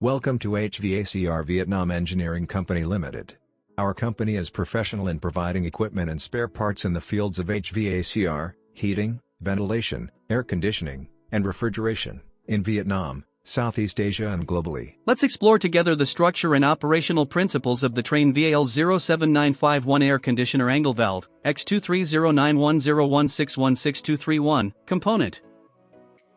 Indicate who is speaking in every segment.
Speaker 1: Welcome to HVACR Vietnam Engineering Company Limited. Our company is professional in providing equipment and spare parts in the fields of HVACR, heating, ventilation, air conditioning, and refrigeration, in Vietnam, Southeast Asia and globally.
Speaker 2: Let's explore together the structure and operational principles of the Trane VAL07951 air conditioner angle valve, X2309101616231, component.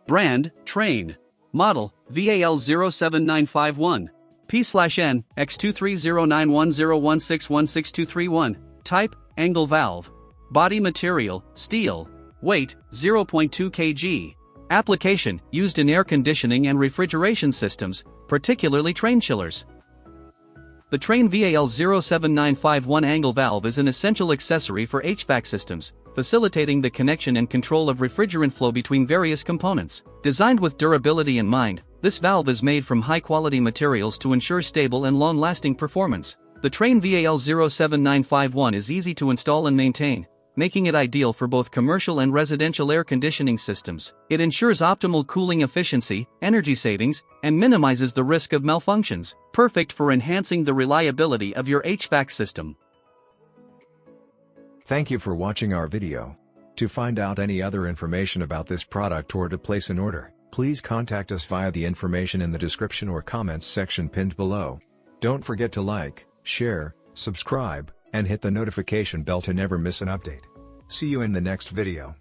Speaker 2: Brand, Trane. Model, VAL07951. P/N, X2309101616231. Type, angle valve. Body material, steel. Weight, 0.2 kg. Application, used in air conditioning and refrigeration systems, particularly Trane chillers. The Trane VAL07951 angle valve is an essential accessory for HVAC systems, facilitating the connection and control of refrigerant flow between various components. Designed with durability in mind, this valve is made from high-quality materials to ensure stable and long-lasting performance. The Trane VAL07951 is easy to install and maintain, making it ideal for both commercial and residential air conditioning systems. It ensures optimal cooling efficiency, energy savings, and minimizes the risk of malfunctions, perfect for enhancing the reliability of your HVAC system.
Speaker 1: Thank you for watching our video. To find out any other information about this product or to place an order, please contact us via the information in the description or comments section pinned below. Don't forget to like, share, subscribe, and hit the notification bell to never miss an update. See you in the next video.